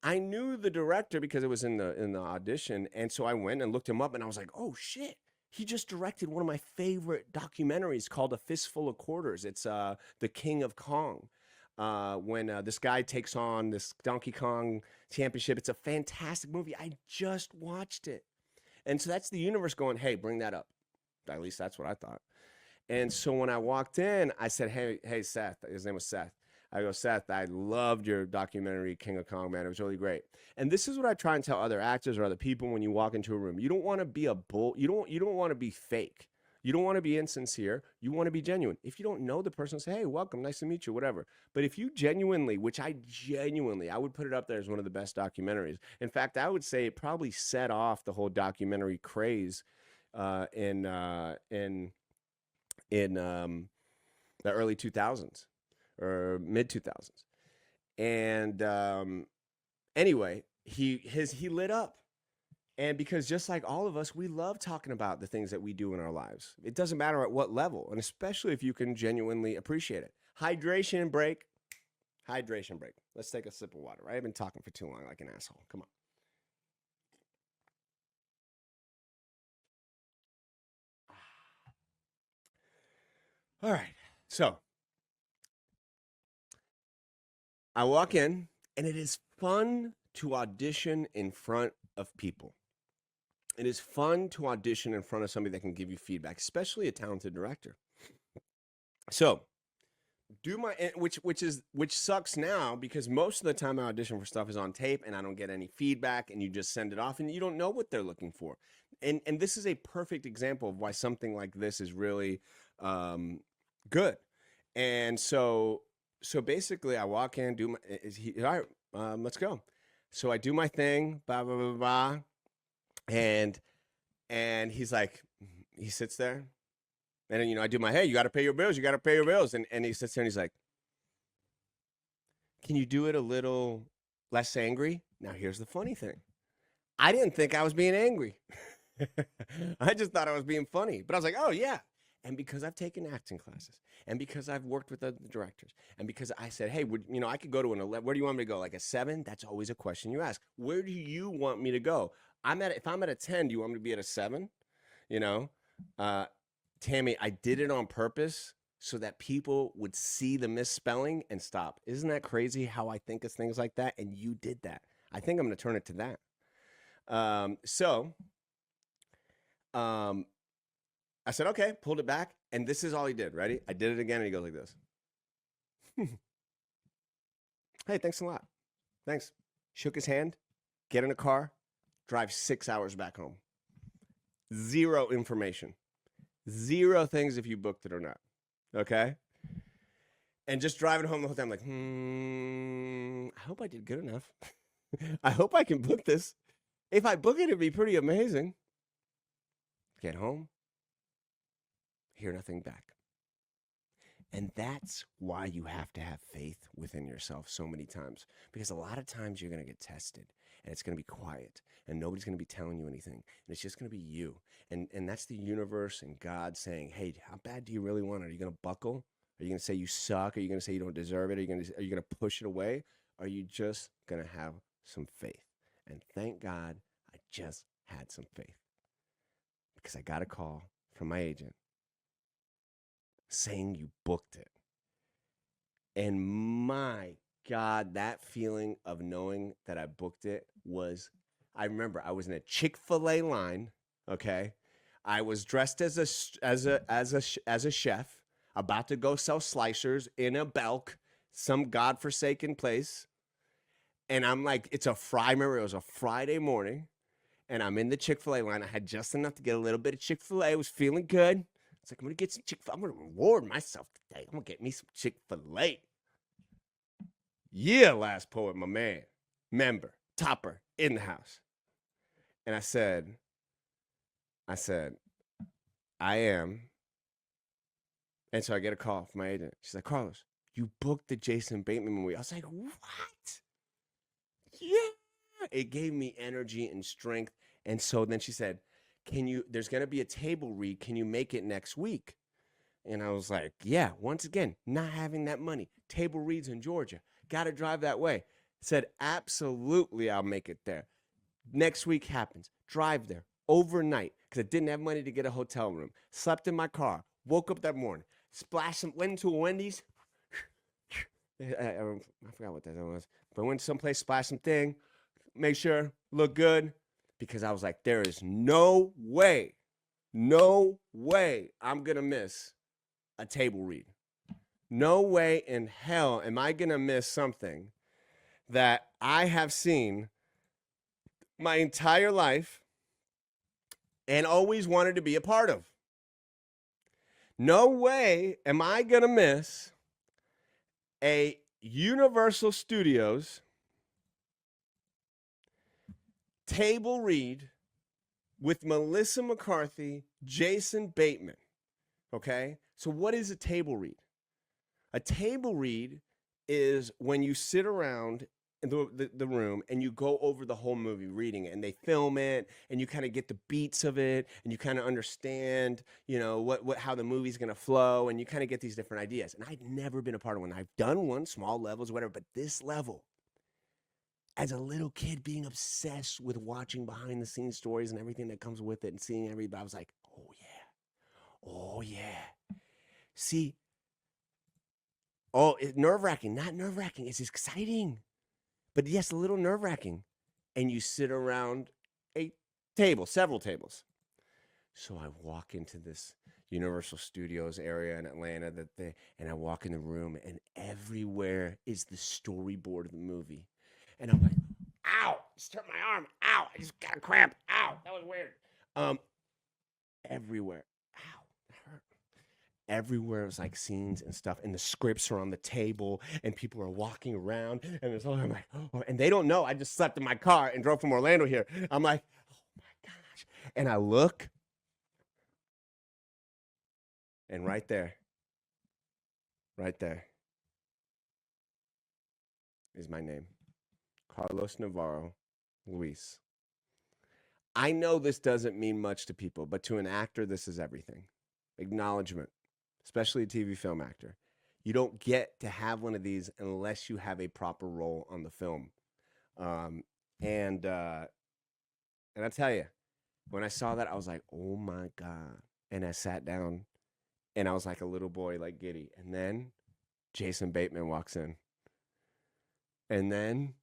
I knew the director because it was in the audition, and so I went and looked him up, and I was like, "Oh shit! He just directed one of my favorite documentaries called A Fistful of Quarters. It's the King of Kong, when this guy takes on this Donkey Kong championship. It's a fantastic movie. I just watched it, and so that's the universe going, "Hey, bring that up." At least that's what I thought. And so when I walked in, I said, hey, Seth. His name was Seth. I go, Seth, I loved your documentary, King of Kong, man. It was really great. And this is what I try and tell other actors or other people when you walk into a room. You don't want to be a bull. You don't want to be fake. You don't want to be insincere. You want to be genuine. If you don't know the person, say, hey, welcome, nice to meet you, whatever. But if you genuinely, which I would put it up there as one of the best documentaries. In fact, I would say it probably set off the whole documentary craze in the early 2000s or mid 2000s. And anyway, he lit up. And because just like all of us, we love talking about the things that we do in our lives. It doesn't matter at what level, and especially if you can genuinely appreciate it. Hydration break. Hydration break. Let's take a sip of water. Right? I've been talking for too long like an asshole. Come on. All right. So I walk in, and it is fun to audition in front of people. It is fun to audition in front of somebody that can give you feedback, especially a talented director. So, do my which sucks now because most of the time I audition for stuff is on tape and I don't get any feedback and you just send it off and you don't know what they're looking for. And this is a perfect example of why something like this is really good. And so basically I walk in, do my all right, let's go. So I do my thing, blah blah blah blah, and he's like, he sits there, and then I do my, hey, you got to pay your bills, you got to pay your bills, and he sits there and he's like, can you do it a little less angry? Now here's the funny thing, I didn't think I was being angry. I just thought I was being funny, but I was like, oh yeah. And because I've taken acting classes, and because I've worked with other directors, and because I said, hey, I could go to an 11. Where do you want me to go? Like a 7? That's always a question you ask. Where do you want me to go? If I'm at a 10, do you want me to be at a 7? You know, uh, Tammy, I did it on purpose so that people would see the misspelling and stop. Isn't that crazy how I think of things like that? And you did that. I think I'm going to turn it to that. So um, I said, okay, pulled it back. And this is all he did. Ready? I did it again. And he goes like this. Hey, thanks a lot. Thanks. Shook his hand, get in a car, drive 6 hours back home. Zero information. Zero things if you booked it or not. Okay? And just driving home the whole time, like, I hope I did good enough. I hope I can book this. If I book it, it'd be pretty amazing. Get home, hear nothing back. And that's why you have to have faith within yourself so many times. Because a lot of times you're going to get tested and it's going to be quiet and nobody's going to be telling you anything. And it's just going to be you. And that's the universe and God saying, hey, how bad do you really want it? Are you going to buckle? Are you going to say you suck? Are you going to say you don't deserve it? Are you going to push it away? Are you just going to have some faith? And thank God I just had some faith. Because I got a call from my agent saying you booked it. And my God, that feeling of knowing that I booked it was, I remember I was in a Chick-fil-A line, okay? I was dressed as a chef, about to go sell slicers in a Belk, some godforsaken place. And I'm like, it was a Friday morning, and I'm in the Chick-fil-A line. I had just enough to get a little bit of Chick-fil-A. I was feeling good. It's like, I'm going to get some Chick-fil-A. I'm going to reward myself today. I'm going to get me some Chick-fil-A. Yeah, Last Poet, my man. Member, topper, in the house. And I said, I am. And so I get a call from my agent. She's like, Carlos, you booked the Jason Bateman movie. I was like, what? Yeah. It gave me energy and strength. And so then she said, there's going to be a table read. Can you make it next week? And I was like, yeah, once again, not having that money. Table reads in Georgia. Got to drive that way. Said, absolutely, I'll make it there. Next week happens. Drive there overnight because I didn't have money to get a hotel room. Slept in my car. Woke up that morning. Went into a Wendy's. I forgot what that was. But went someplace, splashed some thing, make sure, look good. Because I was like, there is no way I'm going to miss a table read. No way in hell am I going to miss something that I have seen my entire life and always wanted to be a part of. No way am I going to miss a Universal Studios table read with Melissa McCarthy, Jason Batemen. Okay? So what is a table read? A table read is when you sit around in the room and you go over the whole movie reading it, and they film it and you kind of get the beats of it and you kind of understand, you know, what how the movie's going to flow, and you kind of get these different ideas. And I'd never been a part of one. I've done one, small levels, whatever, but this level, as a little kid being obsessed with watching behind the scenes stories and everything that comes with it and seeing everybody, I was like, oh yeah. See, it's nerve-wracking, not nerve-wracking. It's exciting. But yes, a little nerve-wracking. And you sit around a table, several tables. So I walk into this Universal Studios area in Atlanta and I walk in the room, and everywhere is the storyboard of the movie. And I'm like, ow, just hurt my arm. Ow, I just got a cramp. Ow, that was weird. Everywhere. Ow, that hurt. Everywhere was like scenes and stuff, and the scripts are on the table, and people are walking around, and it's all, I'm like, oh, and they don't know I just slept in my car and drove from Orlando here. I'm like, oh my gosh. And I look, and right there is my name. Carlos Navarro Luis. I know this doesn't mean much to people, but to an actor, this is everything. Acknowledgement, especially a TV film actor. You don't get to have one of these unless you have a proper role on the film. And I tell you, when I saw that, I was like, oh my God. And I sat down, and I was like a little boy, like giddy. And then Jason Bateman walks in. And then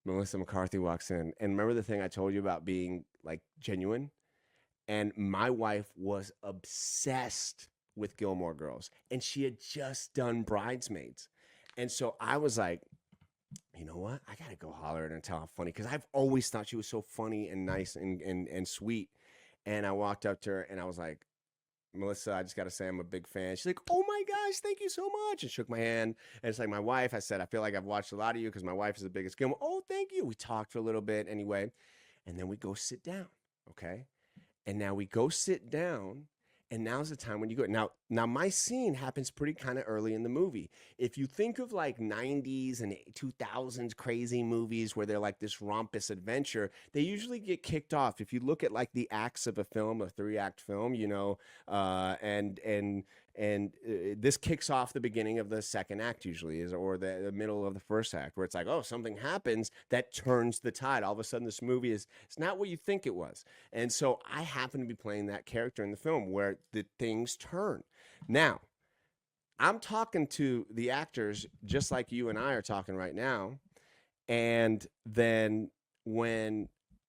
Melissa McCarthy walks in. And remember the thing I told you about being like genuine? And my wife was obsessed with Gilmore Girls, and she had just done Bridesmaids. And so I was like, you know what? I got to go holler at her and tell how funny, because I've always thought she was so funny and nice and sweet. And I walked up to her, and I was like, Melissa, I just got to say I'm a big fan. She's like, oh my gosh, thank you so much, and shook my hand. And it's like my wife, I said, I feel like I've watched a lot of you because my wife is the biggest Gilmore. Oh, thank you. We talked for a little bit anyway. And then we go sit down, okay? And now we go sit down, and now's the time when you go. Now my scene happens pretty kind of early in the movie. If you think of like 90s and 2000s crazy movies where they're like this rompous adventure, they usually get kicked off. If you look at like the acts of a film, a 3-act film, you know, and this kicks off the beginning of the second act usually, or the middle of the first act, where it's like, oh, something happens that turns the tide. All of a sudden this movie it's not what you think it was. And so I happen to be playing that character in the film where the things turn. Now, I'm talking to the actors just like you and I are talking right now. And then when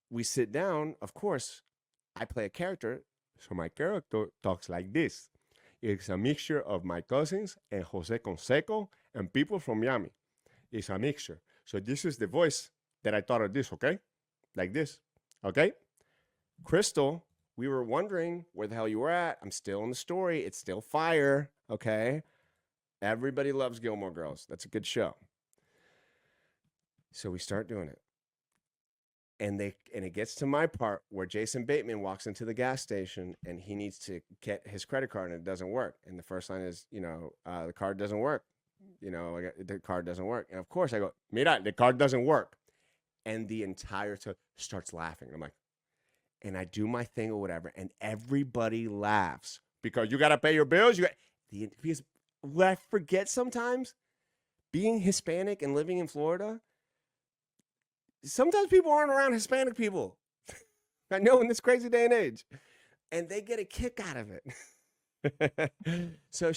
we sit down, of course, I play a character. So my character talks like this. It's a mixture of my cousins and Jose Canseco and people from Miami. It's a mixture. So this is the voice that I thought of this, okay? Like this, okay? Crystal, we were wondering where the hell you were at. I'm still in the story. It's still fire, okay? Everybody loves Gilmore Girls. That's a good show. So we start doing it. And it gets to my part where Jason Bateman walks into the gas station, and he needs to get his credit card, and it doesn't work. And the first line is, the card doesn't work. The card doesn't work. And of course I go, mira, the card doesn't work. And the entire starts laughing. I'm like, and I do my thing or whatever, and everybody laughs because you got to pay your bills. Because what I forget sometimes, being Hispanic and living in Florida, sometimes people aren't around Hispanic people. I know, in this crazy day and age, and they get a kick out of it. So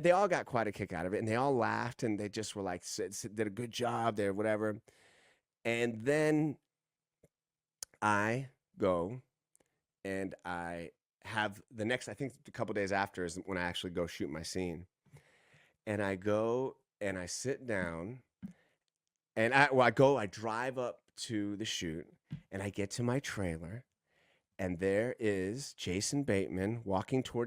they all got quite a kick out of it, and they all laughed, and they just were like, did a good job there, whatever. And then I go and I have the next, I think a couple days after is when I actually go shoot my scene. And I go and I sit down, and I drive up to the shoot, and I get to my trailer, and there is Jason Bateman walking towards